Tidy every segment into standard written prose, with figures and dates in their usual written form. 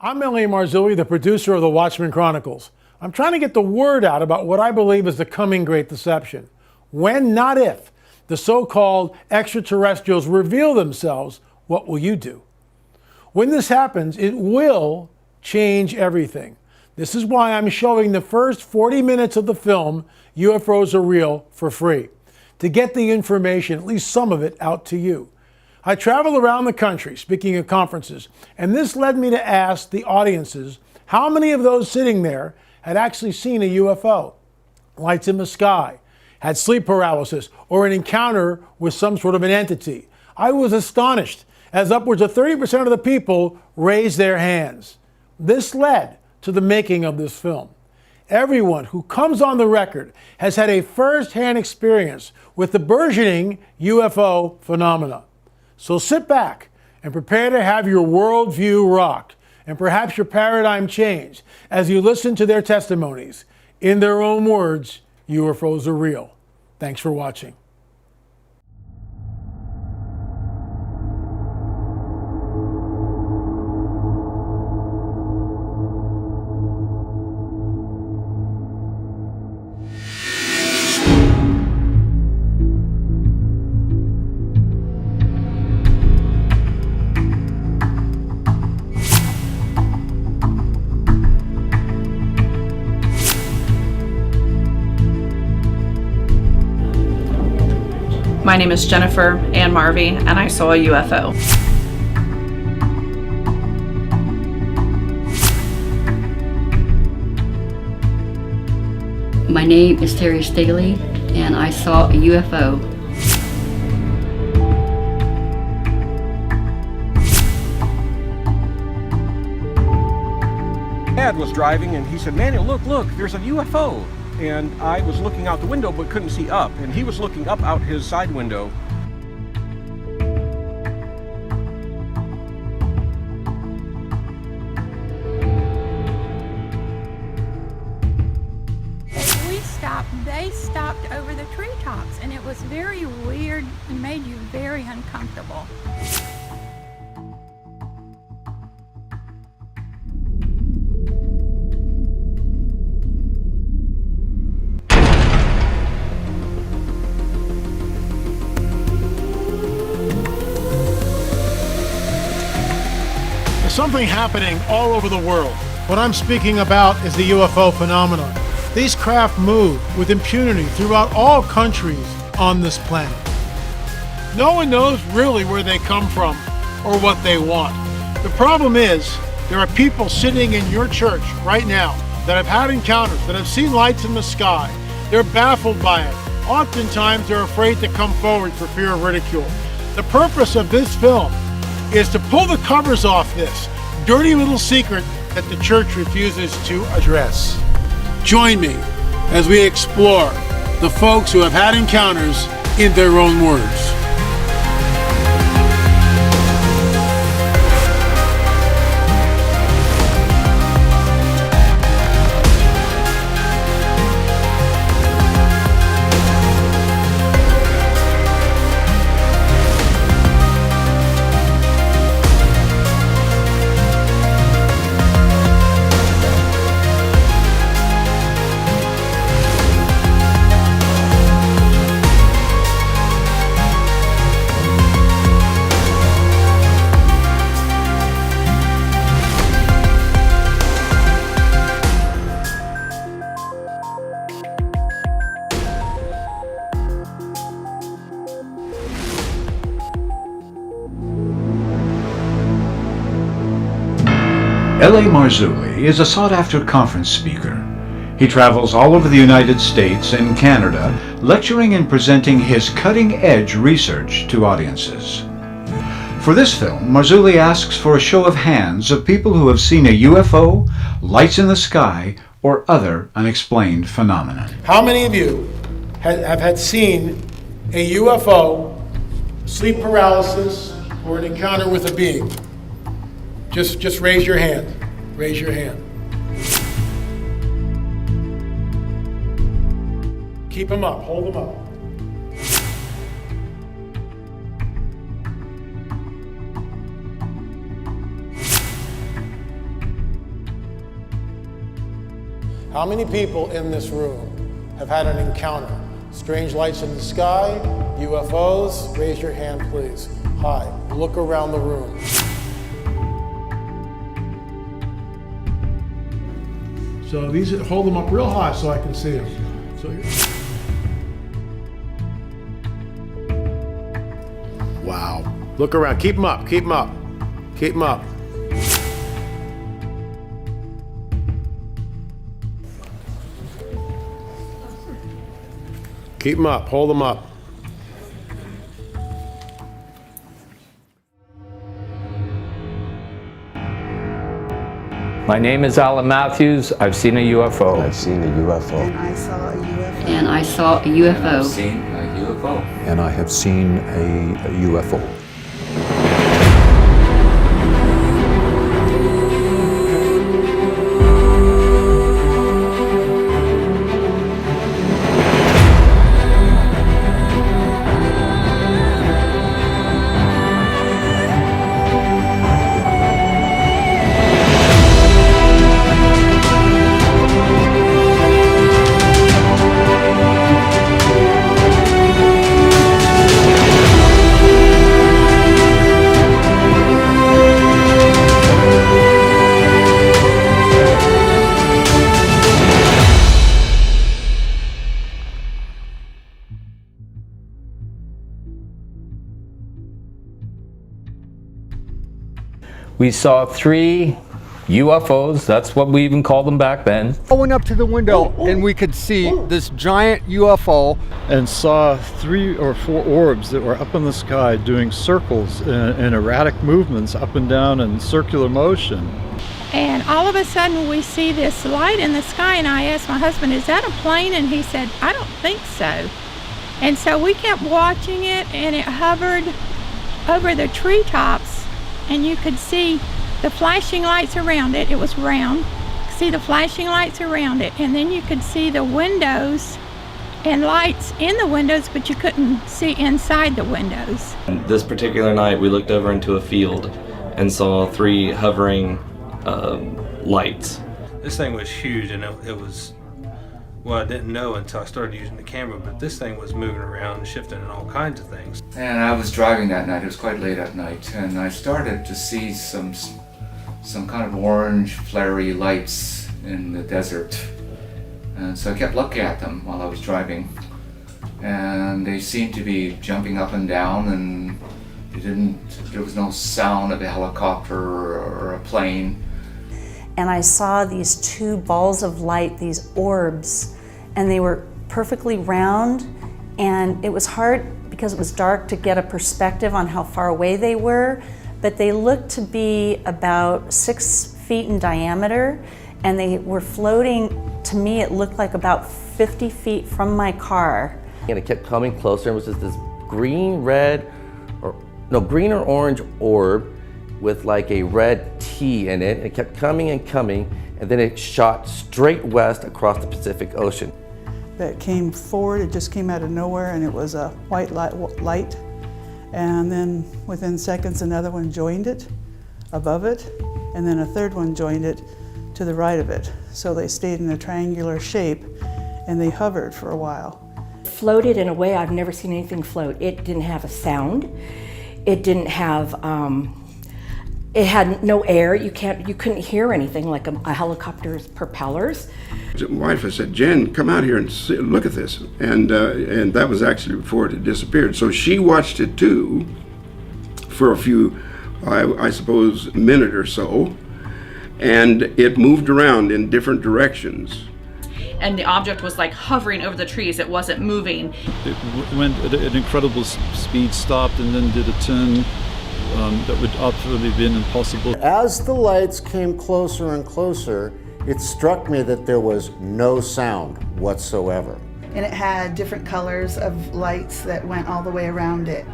I'm Marzulli, the producer of the Watchman Chronicles. I'm trying to get the word out about what I believe is the coming great deception. When, not if, the so-called extraterrestrials reveal themselves, what will you do? When this happens, it will change everything. This is why I'm showing the first 40 minutes of the film, UFOs Are Real, for free, to get the information, at least some of it, out to you. I travel around the country speaking at conferences, and this led me to ask the audiences how many of those sitting there had actually seen a UFO, lights in the sky, had sleep paralysis, or an encounter with some sort of an entity. I was astonished as upwards of 30% of the people raised their hands. This led to the making of this film. Everyone who comes on the record has had a first-hand experience with the burgeoning UFO phenomena. So sit back and prepare to have your worldview rocked and perhaps your paradigm changed as you listen to their testimonies. In their own words, UFOs are real. Thanks for watching. My name is Jennifer Ann Marvey, and I saw a UFO. My name is Terry Staley, and I saw a UFO. Dad was driving and he said, "Manuel, look, there's a UFO." And I was looking out the window but couldn't see up, and he was looking up out his side window. They stopped over the treetops, and it was very weird and made you very uncomfortable. There's something happening all over the world. What I'm speaking about is the UFO phenomenon. These craft move with impunity throughout all countries on this planet. No one knows really where they come from or what they want. The problem is, there are people sitting in your church right now that have had encounters, that have seen lights in the sky. They're baffled by it. Oftentimes, they're afraid to come forward for fear of ridicule. The purpose of this film is to pull the covers off this dirty little secret that the church refuses to address. Join me as we explore the folks who have had encounters in their own words. L.A. Marzulli is a sought-after conference speaker. He travels all over the United States and Canada, lecturing and presenting his cutting-edge research to audiences. For this film, Marzulli asks for a show of hands of people who have seen a UFO, lights in the sky, or other unexplained phenomenon. How many of you have had seen a UFO, sleep paralysis, or an encounter with a being? Just raise your hand. Raise your hand. Keep them up. Hold them up. How many people in this room have had an encounter? Strange lights in the sky, UFOs? Raise your hand, please. Hi, look around the room. So these, hold them up real high so I can see them. Wow. Look around, keep them up, keep them up, keep them up. Keep them up, hold them up. My name is Alan Matthews. I've seen a UFO. I've seen a UFO. And I saw a UFO. And I saw a UFO. I've seen a UFO. And I have seen a UFO. We saw 3 UFOs. That's what we even called them back then. I went up to the window and we could see this giant UFO. And saw 3 or 4 orbs that were up in the sky doing circles and erratic movements up and down in circular motion. And all of a sudden we see this light in the sky, and I asked my husband, is that a plane? And he said, I don't think so. And so we kept watching it, and it hovered over the treetops, and you could see the flashing lights around it. It was round. See the flashing lights around it, and then you could see the windows and lights in the windows, but you couldn't see inside the windows. This particular night we looked over into a field and saw 3 hovering lights. This thing was huge, and it was, well, I didn't know until I started using the camera, but this thing was moving around and shifting and all kinds of things. And I was driving that night. It was quite late at night, and I started to see some kind of orange flary lights in the desert. And so I kept looking at them while I was driving, and they seemed to be jumping up and down, and there was no sound of a helicopter or a plane. And I saw these 2 balls of light, these orbs, and they were perfectly round, and it was hard because it was dark to get a perspective on how far away they were, but they looked to be about 6 feet in diameter, and they were floating, to me it looked like about 50 feet from my car. And it kept coming closer, and it was just this green or orange orb with like a red T in it. It kept coming and coming, and then it shot straight west across the Pacific Ocean. That came forward, it just came out of nowhere, and it was a white light. And then within seconds, another one joined it above it, and then a third one joined it to the right of it. So they stayed in a triangular shape, and they hovered for a while. Floated in a way I've never seen anything float. It didn't have a sound. It didn't have, it had no air. You couldn't hear anything like a helicopter's propellers. My wife said, Jen, come out here and look at this. And that was actually before it had disappeared. So she watched it too for a few, I suppose, minute or so. And it moved around in different directions. And the object was like hovering over the trees. It wasn't moving. It went at an incredible speed, stopped, and then did a turn that would absolutely have been impossible. As the lights came closer and closer, it struck me that there was no sound whatsoever. And it had different colors of lights that went all the way around it.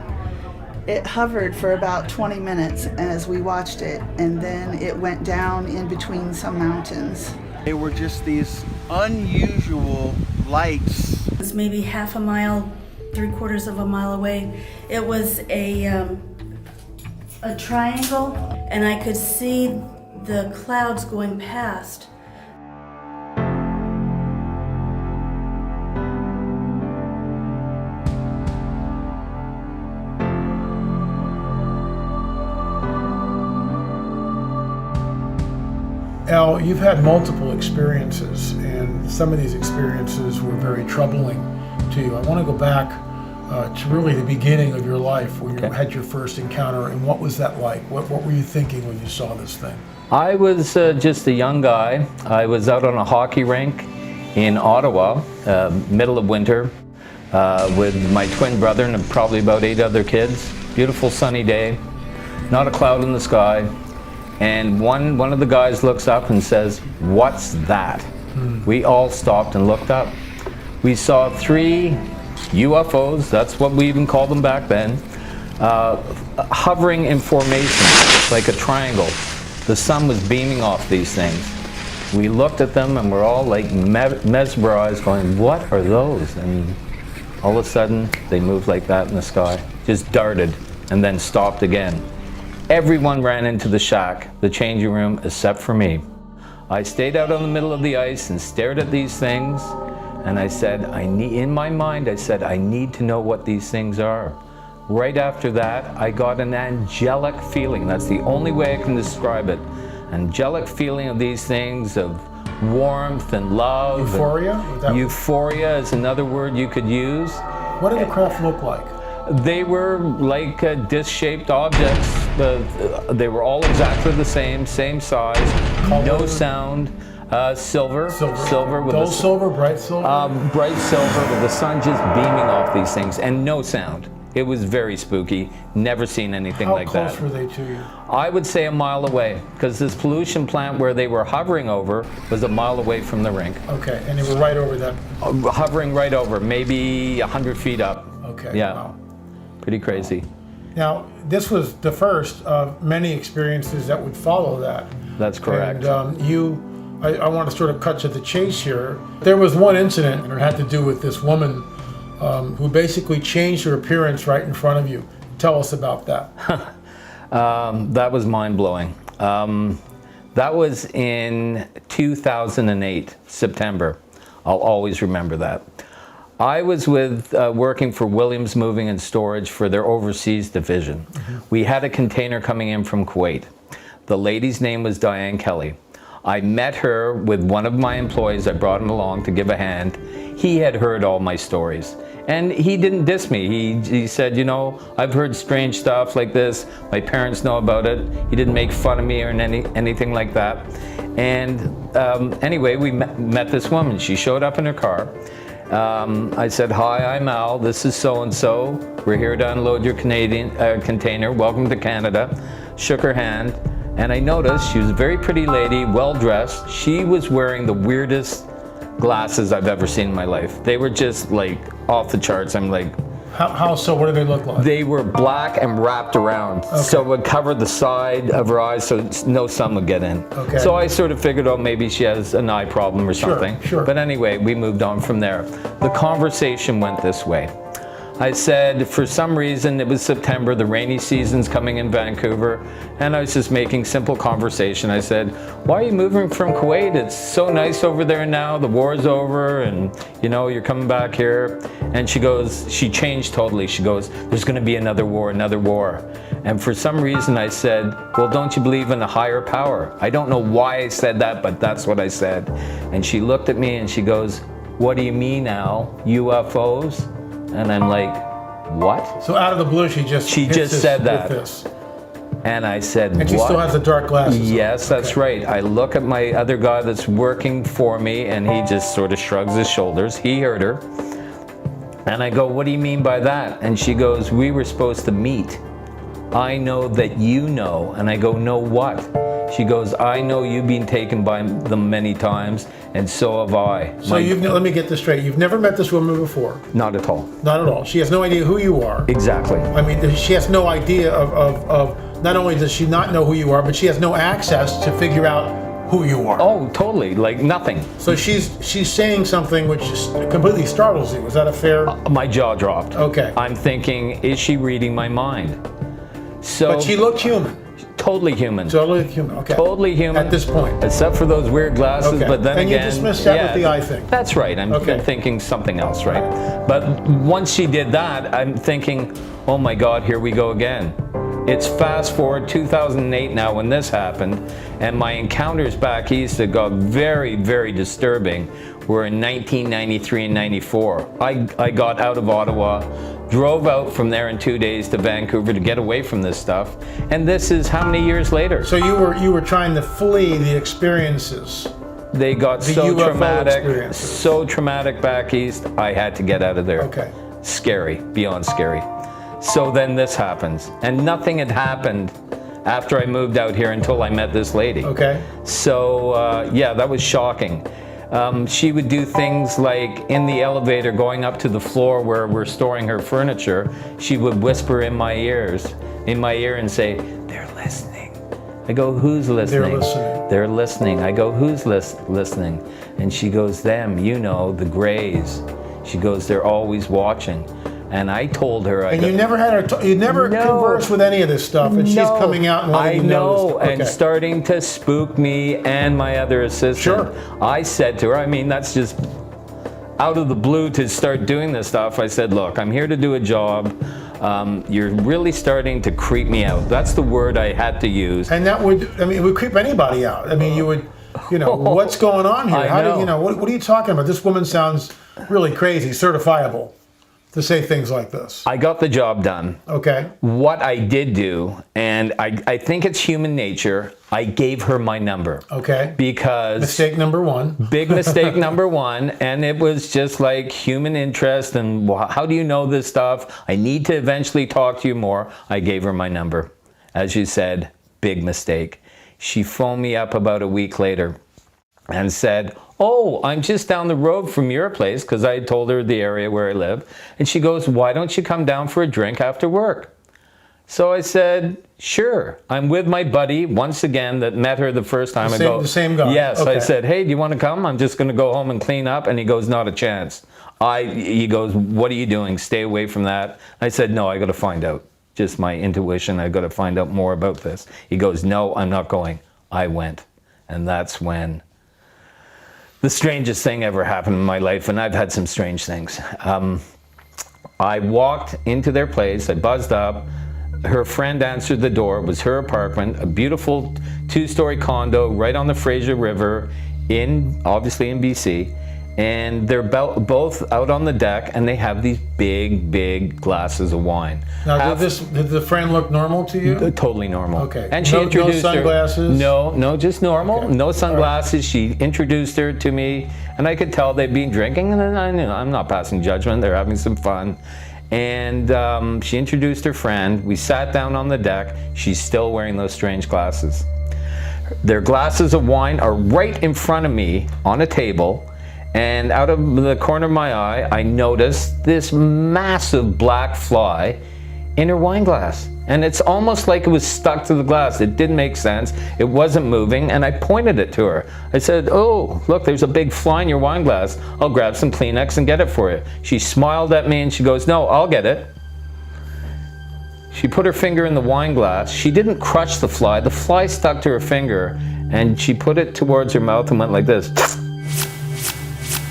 It hovered for about 20 minutes as we watched it, and then it went down in between some mountains. They were just these unusual lights. It was maybe half a mile, 3/4 of a mile away. It was a triangle, and I could see the clouds going past. Al, you've had multiple experiences, and some of these experiences were very troubling to you. I want to go back to really the beginning of your life, when you had your first encounter, and what was that like? What were you thinking when you saw this thing? I was just a young guy. I was out on a hockey rink in Ottawa, middle of winter, with my twin brother and probably about 8 other kids. Beautiful sunny day, not a cloud in the sky. And one of the guys looks up and says, "What's that?" We all stopped and looked up. We saw 3 UFOs, that's what we even called them back then, hovering in formation like a triangle. The sun was beaming off these things. We looked at them and we're all like mesmerized, going, "What are those?" And all of a sudden they moved like that in the sky, just darted and then stopped again. Everyone ran into the shack, the changing room, except for me. I stayed out on the middle of the ice and stared at these things, and I said, in my mind, I said, I need to know what these things are. Right after that, I got an angelic feeling. That's the only way I can describe it. Angelic feeling of these things, of warmth and love. Euphoria? Euphoria is another word you could use. What did the craft look like? They were like disc-shaped objects. They were all exactly the same size, no sound, silver with dull silver, bright silver? Bright silver with the sun just beaming off these things, and no sound. It was very spooky. Never seen anything like that. How close were they to you? I would say a mile away, because this pollution plant where they were hovering over was a mile away from the rink. Okay, and they were right over that? Hovering right over, maybe 100 feet up. Okay, yeah. wow. Pretty crazy. Now, this was the first of many experiences that would follow that. That's correct. And I want to sort of cut to the chase here. There was one incident, and it had to do with this woman who basically changed her appearance right in front of you. Tell us about that. That was mind-blowing. That was in 2008, September. I'll always remember that. I was working for Williams Moving and Storage for their overseas division. We had a container coming in from Kuwait. The lady's name was Diane Kelly. I met her with one of my employees. I brought him along to give a hand. He had heard all my stories. And he didn't diss me. He said, you know, I've heard strange stuff like this. My parents know about it. He didn't make fun of me or anything like that. And anyway, we met this woman. She showed up in her car. I said, "Hi, I'm Al. This is so-and-so. We're here to unload your container. Welcome to Canada." Shook her hand, and I noticed she was a very pretty lady, well-dressed. She was wearing the weirdest glasses I've ever seen in my life. They were just like off the charts. I'm like, How so? What do they look like? They were black and wrapped around, so it would cover the side of her eyes so no sun would get in. Okay. So I sort of figured, oh, maybe she has an eye problem or something. Sure. But anyway, we moved on from there. The conversation went this way. I said, for some reason, it was September, the rainy season's coming in Vancouver, and I was just making simple conversation. I said, "Why are you moving from Kuwait? It's so nice over there now, the war's over, and you know, you're coming back here." And she goes, she changed totally. She goes, "There's gonna be another war. And for some reason I said, "Well, don't you believe in a higher power?" I don't know why I said that, but that's what I said. And she looked at me and she goes, "What do you mean now, UFOs?" And I'm like, "What?" So out of the blue, she just said that. And I said, "What?" And she still has the dark glasses. Yes, that's right. I look at my other guy that's working for me, and he just sort of shrugs his shoulders. He heard her. And I go, "What do you mean by that?" And she goes, "We were supposed to meet. I know that you know." And I go, "Know what?" She goes, "I know you've been taken by them many times, and so have I." So let me get this straight. You've never met this woman before? Not at all. Not at all. She has no idea who you are. Exactly. I mean, she has no idea of not only does she not know who you are, but she has no access to figure out who you are. Oh, totally. Like nothing. So she's saying something which just completely startles you. Is that a fair? My jaw dropped. Okay. I'm thinking, is she reading my mind? So. But she looked human. Totally human. Totally human. Okay. Totally human. At this point. Except for those weird glasses, okay. But then and again. And you dismissed that with the eye thing. That's right. I'm thinking something else, right? But once she did that, I'm thinking, oh my God, here we go again. It's fast forward 2008 now when this happened, And my encounters back east that got very, very disturbing were in 1993 and 94. I got out of Ottawa, drove out from there in 2 days to Vancouver to get away from this stuff. And this is how many years later? So you were trying to flee the experiences. They got The so UFO traumatic, experiences. so traumatic back east, I had to get out of there. Okay. Scary, beyond scary. So then this happens. And nothing had happened after I moved out here until I met this lady. Okay. So yeah, that was shocking. She would do things like in the elevator going up to the floor where we're storing her furniture, she would whisper in my ear and say, "They're listening." I go, "Who's listening?" They're listening. They're listening. I go, "Who's listening?" And she goes, "Them, you know, the Greys." She goes, "They're always watching." And I told her, And you never had her, you never conversed with any of this stuff, and she's coming out and letting you know this stuff. and starting to spook me and my other assistant. Sure. I said to her, I mean, that's just out of the blue to start doing this stuff. I said, "Look, I'm here to do a job. You're really starting to creep me out." That's the word I had to use. And that would, I mean, it would creep anybody out. I mean, you would, you know, what's going on here? I How know. do you know? What are you talking about? This woman sounds really crazy, certifiable, to say things like this. I got the job done. Okay. What I did do, and I think it's human nature, I gave her my number. Okay. Because Mistake number one. Big mistake number one, and it was just like human interest and how do you know this stuff? I need to eventually talk to you more. I gave her my number. As you said, big mistake. She phoned me up about a week later and said, "Oh, I'm just down the road from your place," because I had told her the area where I live. And she goes, "Why don't you come down for a drink after work?" So I said, "Sure." I'm with my buddy, once again, that met her the first time. The same guy. Yes. Okay. I said, "Hey, do you want to come? I'm just going to go home and clean up." And he goes, "Not a chance." He goes, "What are you doing? Stay away from that." I said, "No, I got to find out. Just my intuition. I got to find out more about this." He goes, "No, I'm not going." I went. And that's when the strangest thing ever happened in my life, and I've had some strange things. I walked into their place, I buzzed up, her friend answered the door, it was her apartment, a beautiful 2-story condo right on the Fraser River, obviously in BC, and they're both out on the deck, and they have these big, big glasses of wine. Now, did the friend look normal to you? Totally normal. Okay. And she introduced no sunglasses? her. No, just normal. Okay. No sunglasses. She introduced her to me, and I could tell they'd been drinking, and I knew I'm not passing judgment. They're having some fun. And she introduced her friend. We sat down on the deck. She's still wearing those strange glasses. Their glasses of wine are right in front of me on a table. And out of the corner of my eye, I noticed this massive black fly in her wine glass. And it's almost like it was stuck to the glass. It didn't make sense. It wasn't moving, and I pointed it to her. I said, "Oh, look, there's a big fly in your wine glass. I'll grab some Kleenex and get it for you." She smiled at me and she goes, "No, I'll get it." She put her finger in the wine glass. She didn't crush the fly. The fly stuck to her finger, and she put it towards her mouth and went like this.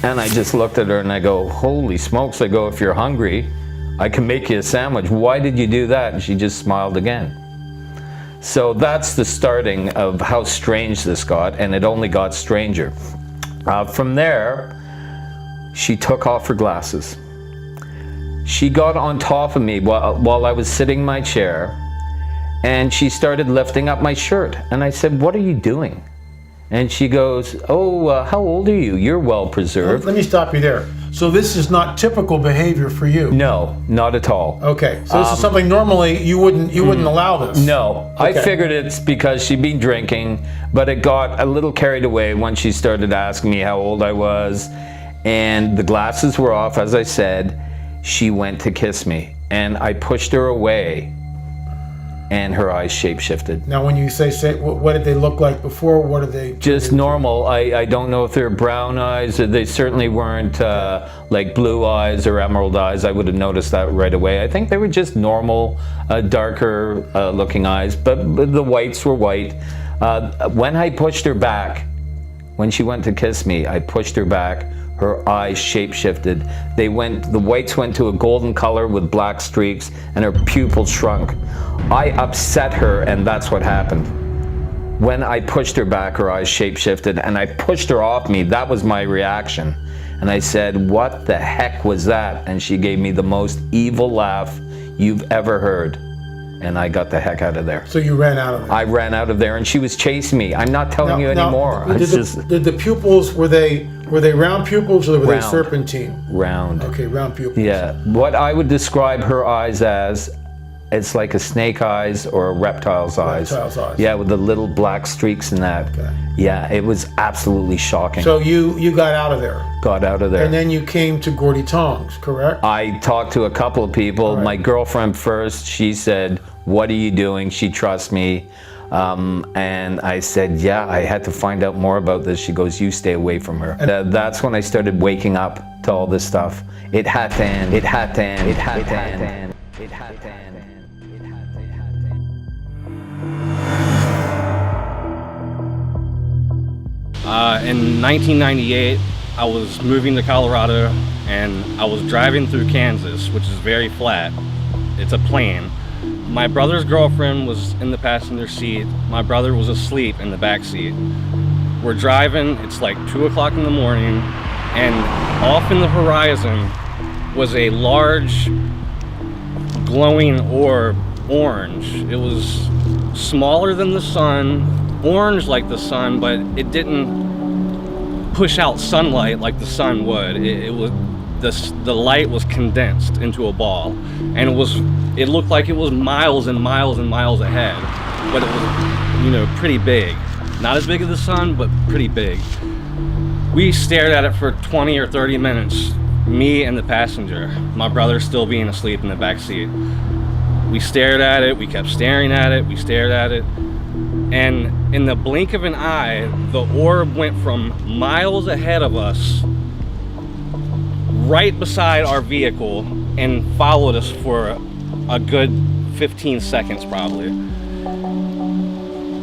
And I just looked at her and I go, "Holy smokes." I go, "If you're hungry, I can make you a sandwich. Why did you do that?" And she just smiled again. So that's the starting of how strange this got, and it only got stranger. From there, she took off her glasses. She got on top of me while I was sitting in my chair, and she started lifting up my shirt. And I said, "What are you doing?" And she goes, "Oh, how old are you? You're well preserved." Let me stop you there. So this is not typical behavior for you? No, not at all. Okay, so this is something normally you wouldn't allow this? No, Okay. I figured it's because she'd been drinking, but it got a little carried away when she started asking me how old I was, and the glasses were off, as I said. She went to kiss me, and I pushed her away, and her eyes shape-shifted. Now, when you say, what did they look like before? What are they? Just normal. I don't know if they're brown eyes. Or they certainly weren't like blue eyes or emerald eyes. I would have noticed that right away. I think they were just normal, darker looking eyes, but the whites were white. When I pushed her back, when she went to kiss me, I pushed her back. Her eyes shape-shifted. The whites went to a golden color with black streaks, and her pupils shrunk. I upset her, and that's what happened. When I pushed her back, her eyes shape-shifted, and I pushed her off me. That was my reaction. And I said, "What the heck was that?" And she gave me the most evil laugh you've ever heard. And I got the heck out of there. So you ran out of there? I ran out of there, and she was chasing me. I'm not telling you anymore. Did the pupils, were they round pupils or were they serpentine? Round. Okay, round pupils. Yeah. What I would describe her eyes as, it's like a snake eyes or a reptile's eyes. Reptile's eyes. Yeah, with the little black streaks in that. Okay. Yeah, it was absolutely shocking. So you got out of there? Got out of there. And then you came to Gordy Tongs, correct? I talked to a couple of people. My girlfriend first, she said, "What are you doing?" She trusts me. And I said, "Yeah, I had to find out more about this." She goes, "You stay away from her." That's when I started waking up to all this stuff. It had to end. It had to end. It had to end. It had to end. In 1998, I was moving to Colorado, and I was driving through Kansas, which is very flat. It's a plain. My brother's girlfriend was in the passenger seat. My brother was asleep in the back seat. We're driving, it's like 2 o'clock in the morning, and off in the horizon was a large glowing orb, orange. It was smaller than the sun, orange like the sun, but it didn't push out sunlight like the sun would. It was the light was condensed into a ball, and it looked like it was miles and miles and miles ahead, but it was, you know, pretty big. Not as big as the sun, but pretty big. We stared at it for 20 or 30 minutes, me and the passenger, my brother still being asleep in the back seat. We stared at it, we kept staring at it, we stared at it, and in the blink of an eye, the orb went from miles ahead of us, right beside our vehicle, and followed us for a good 15 seconds probably.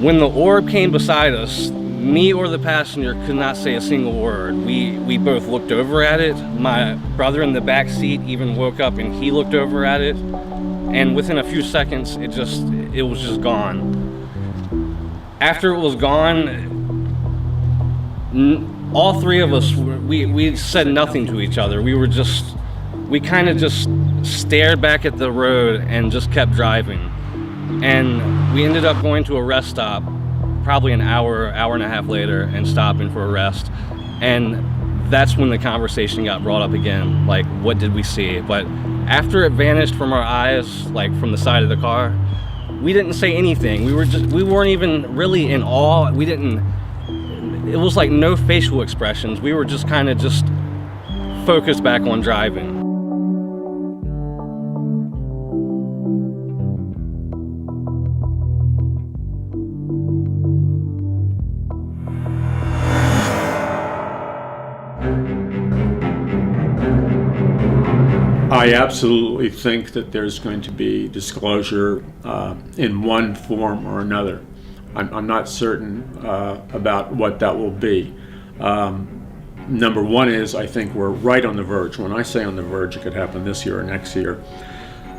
When the orb came beside us, me or the passenger could not say a single word. We both looked over at it. My brother in the back seat even woke up and he looked over at it. And within a few seconds, it was just gone. After it was gone, all three of us, we said nothing to each other. We kind of just stared back at the road and just kept driving. And we ended up going to a rest stop probably an hour and a half later and stopping for a rest. And that's when the conversation got brought up again, like, what did we see? But after it vanished from our eyes, like from the side of the car, we didn't say anything. We weren't even really in awe. It was like no facial expressions. We were just kind of just focused back on driving. I absolutely think that there's going to be disclosure in one form or another. I'm not certain about what that will be. Number one is, I think we're right on the verge. When I say on the verge, it could happen this year or next year,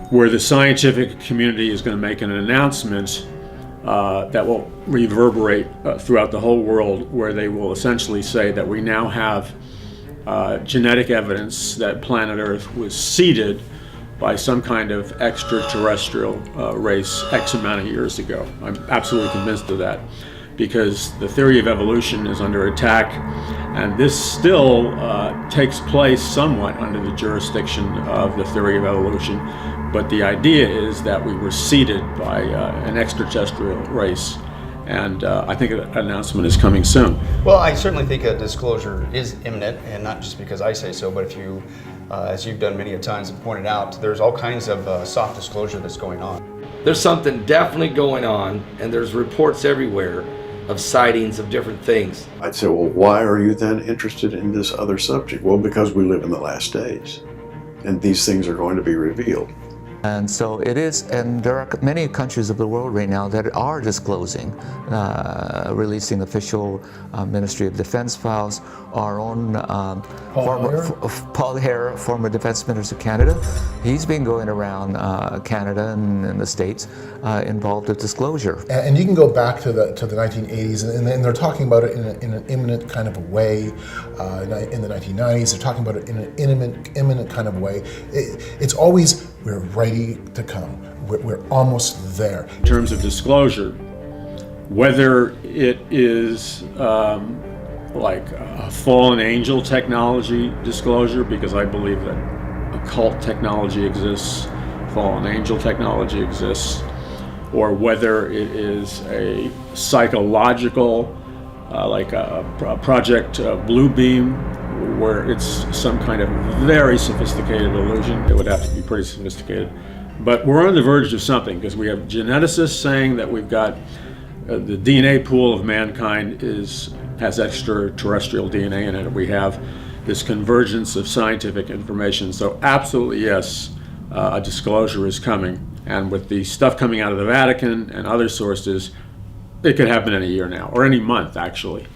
where the scientific community is going to make an announcement that will reverberate throughout the whole world, where they will essentially say that we now have genetic evidence that planet Earth was seeded by some kind of extraterrestrial race X amount of years ago. I'm absolutely convinced of that, because the theory of evolution is under attack, and this still takes place somewhat under the jurisdiction of the theory of evolution, but the idea is that we were seeded by an extraterrestrial race. And I think an announcement is coming soon. Well, I certainly think a disclosure is imminent, and not just because I say so, but if you, as you've done many a times and pointed out, there's all kinds of soft disclosure that's going on. There's something definitely going on, and there's reports everywhere of sightings of different things. I'd say, well, why are you then interested in this other subject? Well, because we live in the last days, and these things are going to be revealed. And so it is, and there are many countries of the world right now that are disclosing, releasing official Ministry of Defense files. Our own Paul Hare, former Defense Minister of Canada, he's been going around Canada and the States involved with disclosure. And you can go back to the 1980s, and they're talking about it in an imminent kind of a way. In the 1990s, they're talking about it in an imminent kind of way. It's always, we're ready to come. We're almost there. In terms of disclosure, whether it is like a fallen angel technology disclosure, because I believe that occult technology exists, fallen angel technology exists, or whether it is a psychological, like a Project Blue Beam, where it's some kind of very sophisticated illusion. It would have to be pretty sophisticated. But we're on the verge of something, because we have geneticists saying that we've got the DNA pool of mankind has extraterrestrial DNA in it. We have this convergence of scientific information. So absolutely yes, a disclosure is coming. And with the stuff coming out of the Vatican and other sources, it could happen in a year now, or any month actually.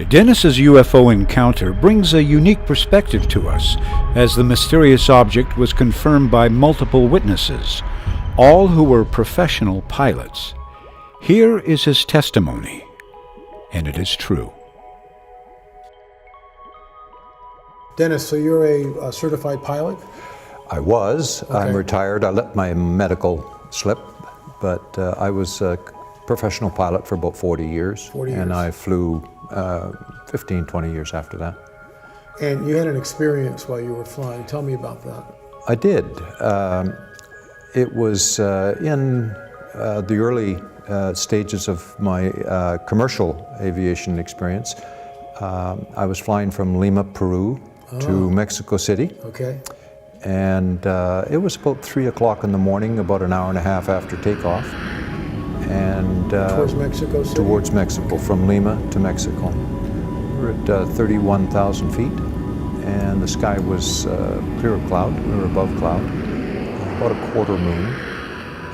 Dennis's UFO encounter brings a unique perspective to us, as the mysterious object was confirmed by multiple witnesses, all who were professional pilots. Here is his testimony, and it is true. Dennis, so you're a certified pilot? I was. Okay. I'm retired. I let my medical slip, but I was a professional pilot for about 40 years. 40 years. And I flew 15, 20 years after that. And you had an experience while you were flying. Tell me about that. I did. It was in the early stages of my commercial aviation experience. I was flying from Lima, Peru to Mexico City. Okay. And it was about 3 o'clock in the morning, about an hour and a half after takeoff. And towards Mexico City? Towards Mexico, from Lima to Mexico. We were at 31,000 feet, and the sky was clear of cloud. We were above cloud, about a quarter moon.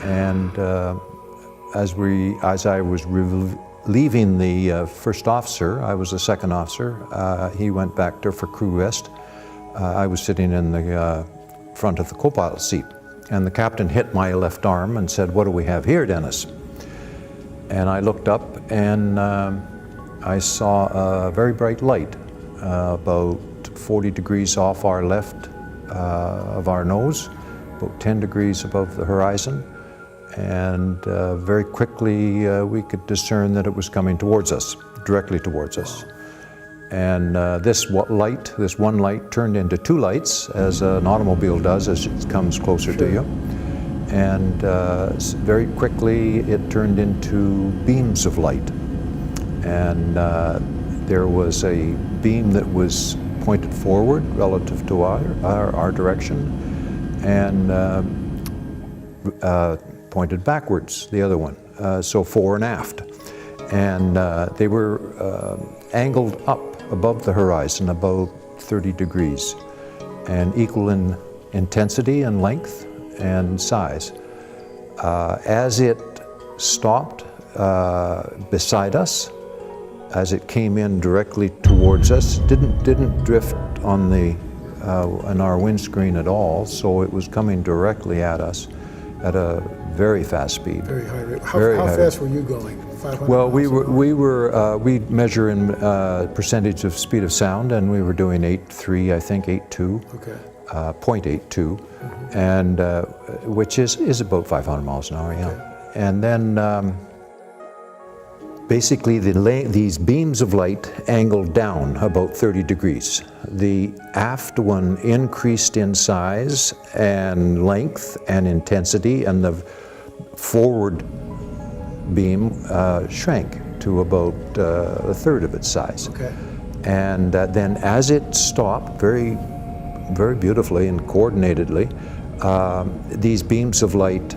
And as I was leaving the first officer, I was the second officer. He went back there for crew rest. I was sitting in the front of the co-pilot seat, and the captain hit my left arm and said, "What do we have here, Dennis?" And I looked up, and I saw a very bright light about 40 degrees off our left of our nose, about 10 degrees above the horizon. And very quickly we could discern that it was coming towards us, directly towards us. And this one light turned into two lights, as an automobile does as it comes closer to you. And very quickly it turned into beams of light. And there was a beam that was pointed forward relative to our direction, and pointed backwards, the other one, so fore and aft. And they were angled up above the horizon, about 30 degrees, and equal in intensity and length and size. As it stopped beside us, as it came in directly towards us, didn't drift on our windscreen at all, so it was coming directly at us at a very fast speed. Very high rate. How fast were you going? 500 Well, miles we measure in percentage of speed of sound, and we were doing 8.3, I think 8.2. Okay. 0.82, and which is about 500 miles an hour, yeah. Okay. And then basically these beams of light angled down about 30 degrees. The aft one increased in size and length and intensity, and the forward beam shrank to about a third of its size. Okay. And then as it stopped, very beautifully and coordinatedly, these beams of light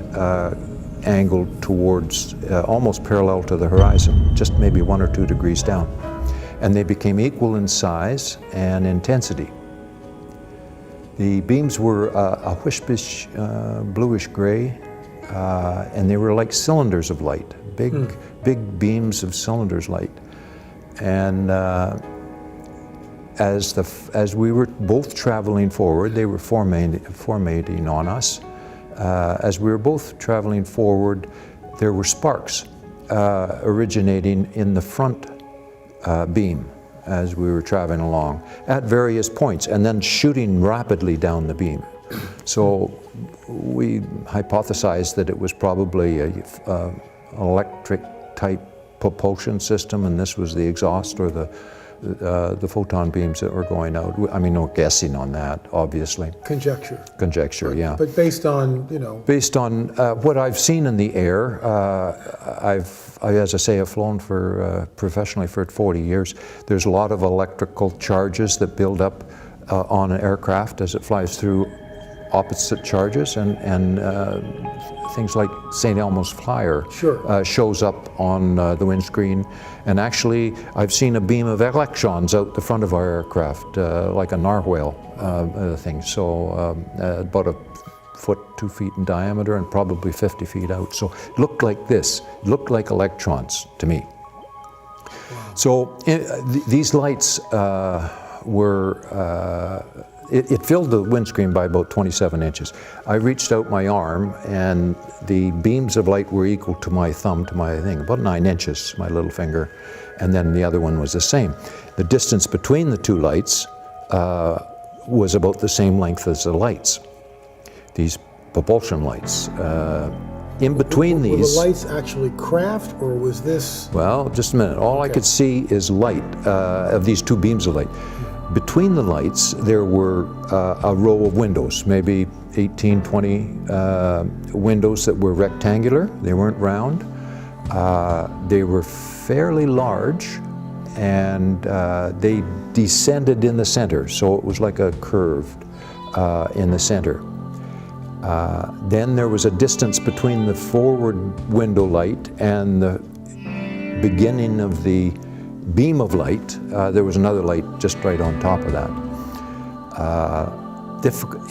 angled towards almost parallel to the horizon, just maybe 1 or 2 degrees down. and they became equal in size and intensity. The beams were a wispish, bluish gray, and they were like cylinders of light, big beams of cylinders light. And as we were both traveling forward, they were formating on us. As we were both traveling forward, there were sparks originating in the front beam as we were traveling along at various points, and then shooting rapidly down the beam. So we hypothesized that it was probably an electric type propulsion system, and this was the exhaust or the photon beams that were going out. I mean, no guessing on that, obviously. Conjecture. Conjecture, yeah. But based on, you know. Based on what I've seen in the air, as I say, I've flown professionally for 40 years. There's a lot of electrical charges that build up on an aircraft as it flies through opposite charges, and things like St. Elmo's Flyer shows up on the windscreen. And actually, I've seen a beam of electrons out the front of our aircraft, like a narwhal thing. So about a foot, 2 feet in diameter, and probably 50 feet out. So it looked like this, looked like electrons to me. So these lights it filled the windscreen by about 27 inches. I reached out my arm, and the beams of light were equal to my thumb, to my thing, about 9 inches, my little finger, and then the other one was the same. The distance between the two lights was about the same length as the lights, these propulsion lights. In between these... Were the lights actually craft, or was this... Well, just a minute. All I could see is light, of these two beams of light. Between the lights, there were a row of windows, maybe 18, 20 windows that were rectangular. They weren't round. They were fairly large, and they descended in the center, so it was like a curve in the center. Then there was a distance between the forward window light and the beginning of the beam of light. There was another light just right on top of that.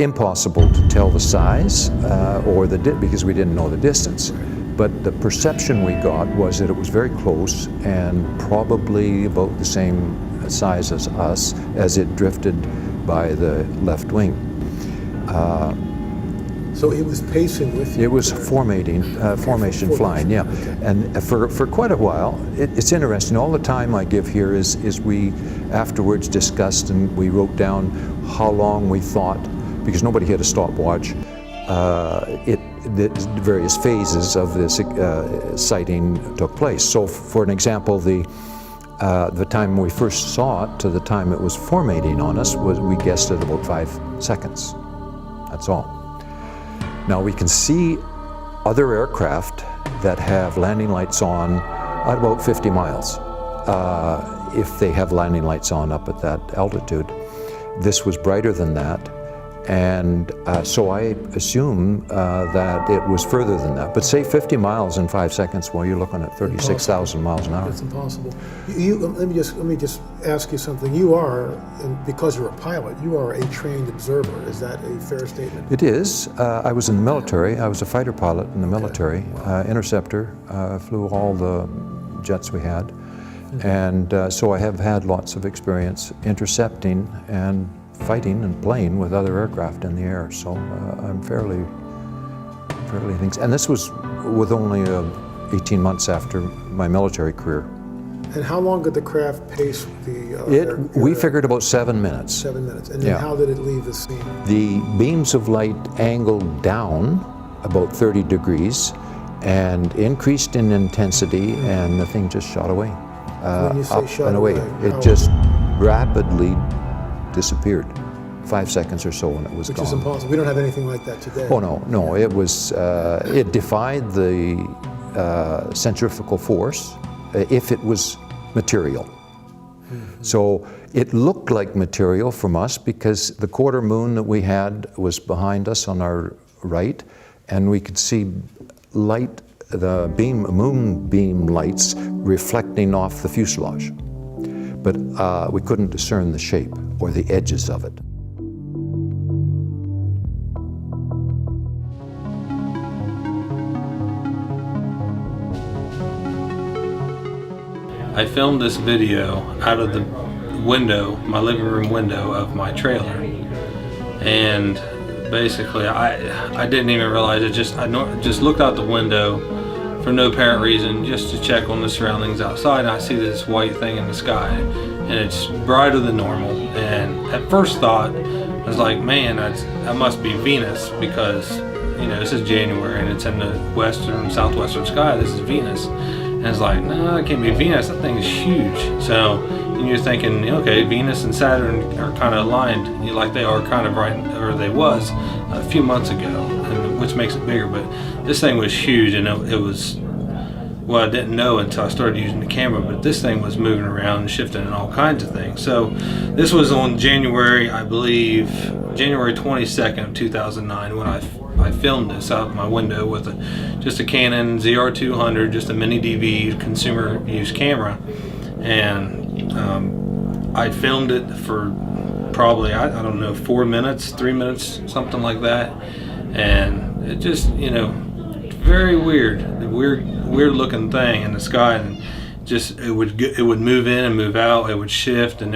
Impossible to tell the size because we didn't know the distance. But the perception we got was that it was very close and probably about the same size as us as it drifted by the left wing. So it was pacing with you? It was formation flying, yeah. Okay. And for quite a while, it's interesting. All the time I give here is we afterwards discussed, and we wrote down how long we thought, because nobody had a stopwatch, the various phases of this sighting took place. So for an example, the time we first saw it to the time it was formating on us, we guessed at about 5 seconds. That's all. Now we can see other aircraft that have landing lights on at about 50 miles, if they have landing lights on up at that altitude. This was brighter than that, and so I assume that it was further than that. But say 50 miles in 5 seconds, well, you're looking at 36,000 miles an hour. That's impossible. Let me just ask you something. You are, and because you're a pilot, you are a trained observer. Is that a fair statement? It is. I was in the military. I was a fighter pilot in the military, interceptor, flew all the jets we had. And so I have had lots of experience intercepting and fighting and playing with other aircraft in the air. So I'm fairly things. And this was with only 18 months after my military career. And how long did the craft pace the we figured about 7 minutes. 7 minutes. And then how did it leave the scene? The beams of light angled down about 30 degrees and increased in intensity, and the thing just shot away. When you say up shot and away. It just rapidly disappeared. 5 seconds or so, and it was gone. Which is impossible. We don't have anything like that today. Oh no! It was. It defied the centrifugal force if it was material. So it looked like material from us because the quarter moon that we had was behind us on our right, and we could see light, the moon beam lights reflecting off the fuselage. but we couldn't discern the shape or the edges of it. I filmed this video out of the window, my living room window of my trailer, and basically I didn't even realize it. I just looked out the window for no apparent reason, just to check on the surroundings outside, and I see this white thing in the sky, and it's brighter than normal. And at first thought, I was like, man, that must be Venus, because this is January and it's in the southwestern sky. This is Venus. And it's like, no, it can't be Venus. That thing is huge. So you're thinking, okay, Venus and Saturn are kind of aligned, like they are kind of right, or they was a few months ago, which makes it bigger. But this thing was huge, and it was, well, I didn't know until I started using the camera, but this thing was moving around and shifting and all kinds of things. So this was on January, I believe, January 22nd of 2009 when I filmed this out my window with just a Canon ZR200, just a mini DV consumer use camera, and I filmed it for probably, I don't know, 4 minutes, 3 minutes, something like that, and it just, very weird looking thing in the sky, and just it would move in and move out, it would shift, and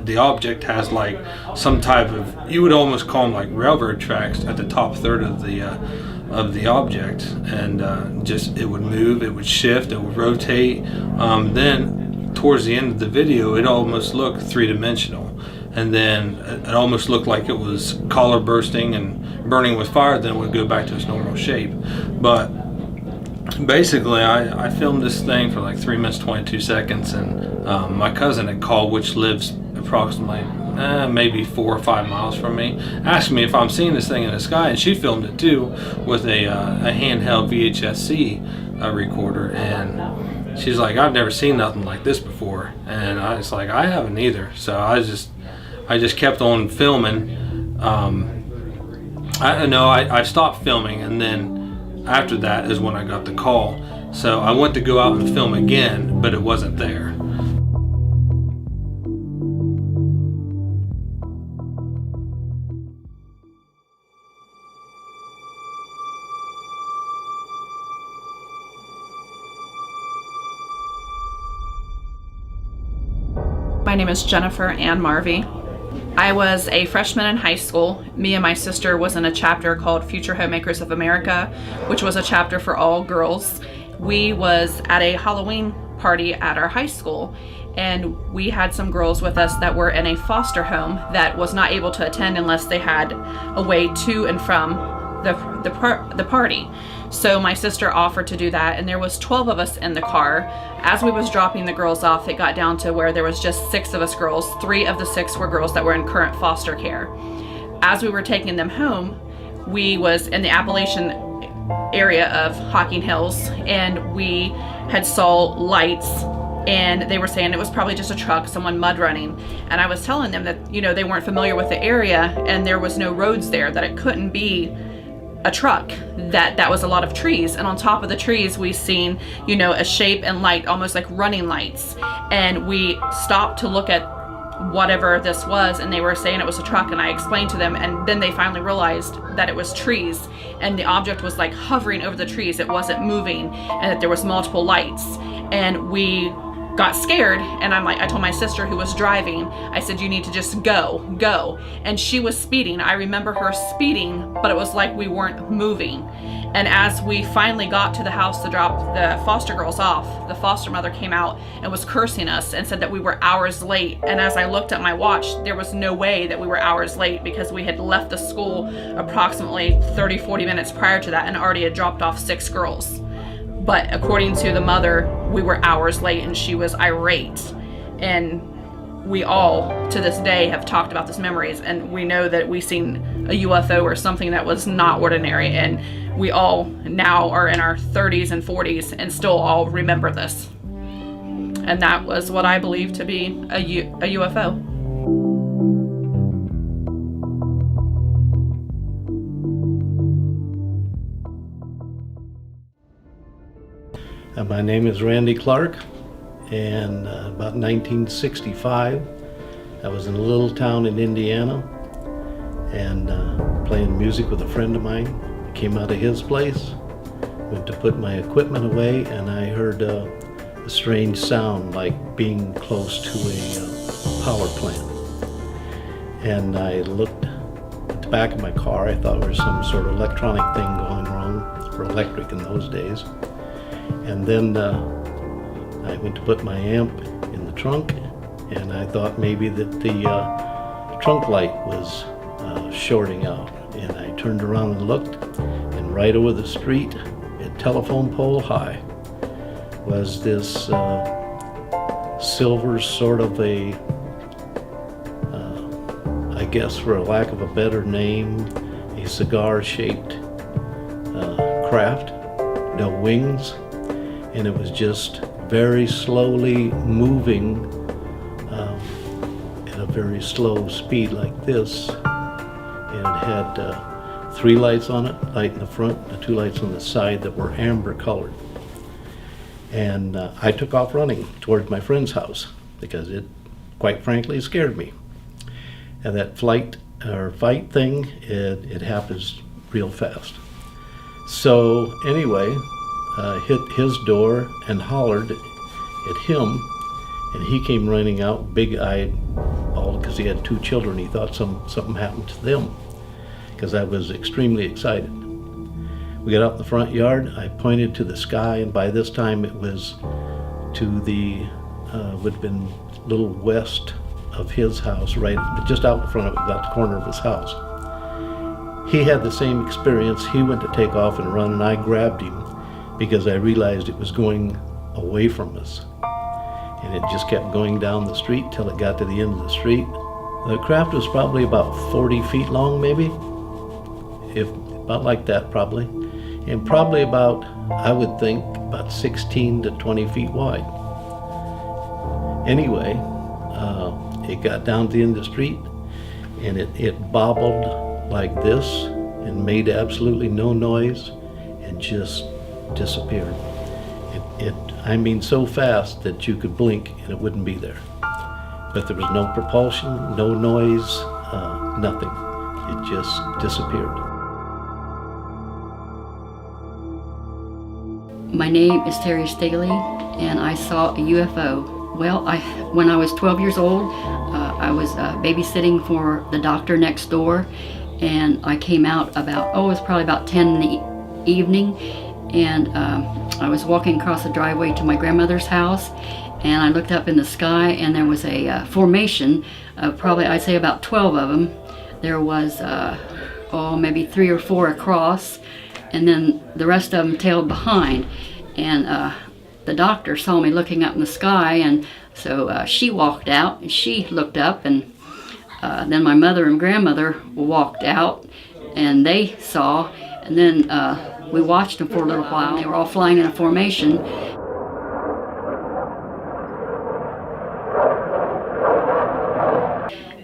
the object has like some type of, you would almost call them like railroad tracks at the top third of the object, and just it would move, it would shift, it would rotate. Then towards the end of the video, it almost looked three-dimensional, and then it almost looked like it was collar bursting and burning with fire. Then it would go back to its normal shape. But basically, I filmed this thing for like 3 minutes 22 seconds, and my cousin had called, which lives approximately maybe 4 or 5 miles from me, asked me if I'm seeing this thing in the sky, and she filmed it too with a handheld VHS-C recorder, and she's like, I've never seen nothing like this before, and I was like, I haven't either. So I just kept on filming. I stopped filming, and then after that is when I got the call. So I went to go out and film again, but it wasn't there. My name is Jennifer Ann Marvey. I was a freshman in high school. Me and my sister was in a chapter called Future Homemakers of America, which was a chapter for all girls. We was at a Halloween party at our high school, and we had some girls with us that were in a foster home that was not able to attend unless they had a way to and from the party. So my sister offered to do that, and there was 12 of us in the car. As we was dropping the girls off, it got down to where there was just 6 of us girls. 3 of the 6 were girls that were in current foster care. As we were taking them home, we was in the Appalachian area of Hocking Hills, and we had saw lights, and they were saying it was probably just a truck, someone mud running. And I was telling them that, they weren't familiar with the area, and there was no roads there, that it couldn't be a truck, that was a lot of trees, and on top of the trees we seen a shape and light, almost like running lights, and we stopped to look at whatever this was, and they were saying it was a truck, and I explained to them, and then they finally realized that it was trees, and the object was like hovering over the trees, it wasn't moving, and that there was multiple lights. And we got scared, and I told my sister who was driving, I said, you need to just go. And she was speeding. I remember her speeding, but it was like we weren't moving. And as we finally got to the house to drop the foster girls off, the foster mother came out and was cursing us and said that we were hours late. And as I looked at my watch, there was no way that we were hours late, because we had left the school approximately 30-40 minutes prior to that and already had dropped off 6 girls. But according to the mother, we were hours late, and she was irate. And we all, to this day, have talked about these memories, and we know that we seen a UFO or something that was not ordinary, and we all now are in our 30s and 40s and still all remember this. And that was what I believe to be a UFO. My name is Randy Clark, and about 1965, I was in a little town in Indiana and playing music with a friend of mine. I came out of his place, went to put my equipment away, and I heard a strange sound like being close to a power plant. And I looked at the back of my car. I thought there was some sort of electronic thing going wrong, for electric in those days. And then I went to put my amp in the trunk, and I thought maybe that the trunk light was shorting out. And I turned around and looked, and right over the street, at telephone pole high, was this silver sort of a, I guess for a lack of a better name, a cigar-shaped craft, no wings, and it was just very slowly moving at a very slow speed like this. And it had 3 lights on it, light in the front, and 2 lights on the side that were amber colored. And I took off running towards my friend's house because it, quite frankly, scared me. And that fight thing, it happens real fast. So anyway, hit his door and hollered at him, and he came running out, big-eyed, all because he had 2 children. He thought something happened to them, because I was extremely excited. We got out in the front yard. I pointed to the sky, and by this time it was to the would have been a little west of his house, right just out in front of about the corner of his house. He had the same experience. He went to take off and run, and I grabbed him because I realized it was going away from us. And it just kept going down the street till it got to the end of the street. The craft was probably about 40 feet long, maybe, about like that probably. And probably about, I would think, about 16 to 20 feet wide. Anyway, it got down to the end of the street, and it bobbled like this and made absolutely no noise and just disappeared. I mean so fast that you could blink and it wouldn't be there. But there was no propulsion, no noise, nothing. It just disappeared. My name is Terry Staley, and I saw a UFO. Well, when I was 12 years old, I was babysitting for the doctor next door, and I came out about, it was probably about 10 in the evening, and I was walking across the driveway to my grandmother's house, and I looked up in the sky, and there was a formation of probably, I'd say about 12 of them. There was, maybe 3 or 4 across, and then the rest of them tailed behind. And the doctor saw me looking up in the sky, and so she walked out, and she looked up, and then my mother and grandmother walked out, and they saw, and then we watched them for a little while. They were all flying in a formation.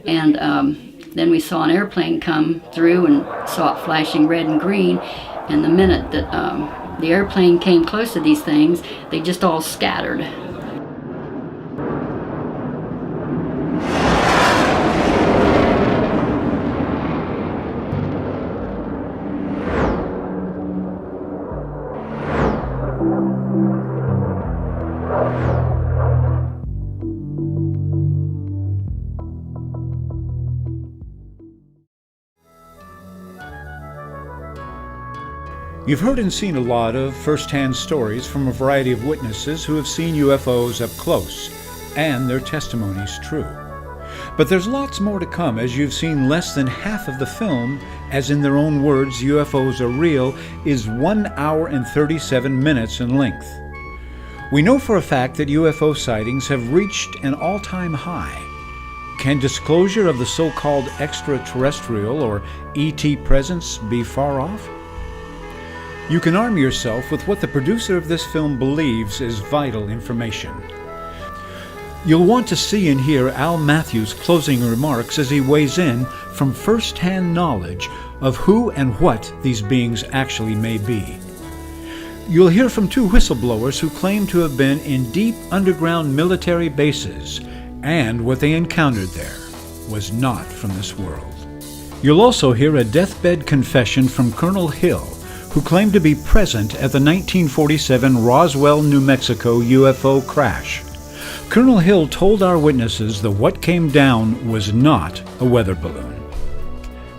And then we saw an airplane come through and saw it flashing red and green. And the minute that the airplane came close to these things, they just all scattered. You've heard and seen a lot of first-hand stories from a variety of witnesses who have seen UFOs up close, and their testimony's true. But there's lots more to come, as you've seen less than half of the film, as in their own words, UFOs Are Real, is 1 hour and 37 minutes in length. We know for a fact that UFO sightings have reached an all-time high. Can disclosure of the so-called extraterrestrial or ET presence be far off? You can arm yourself with what the producer of this film believes is vital information. You'll want to see and hear Al Matthews' closing remarks as he weighs in from first-hand knowledge of who and what these beings actually may be. You'll hear from two whistleblowers who claim to have been in deep underground military bases, and what they encountered there was not from this world. You'll also hear a deathbed confession from Colonel Hill, who claimed to be present at the 1947 Roswell, New Mexico UFO crash. Colonel Hill told our witnesses that what came down was not a weather balloon.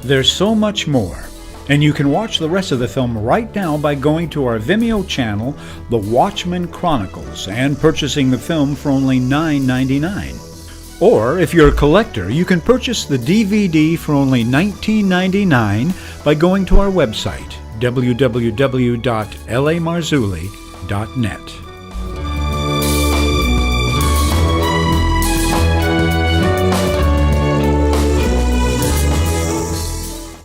There's so much more, and you can watch the rest of the film right now by going to our Vimeo channel, The Watchman Chronicles, and purchasing the film for only $9.99. Or, if you're a collector, you can purchase the DVD for only $19.99 by going to our website, www.lamarzulli.net.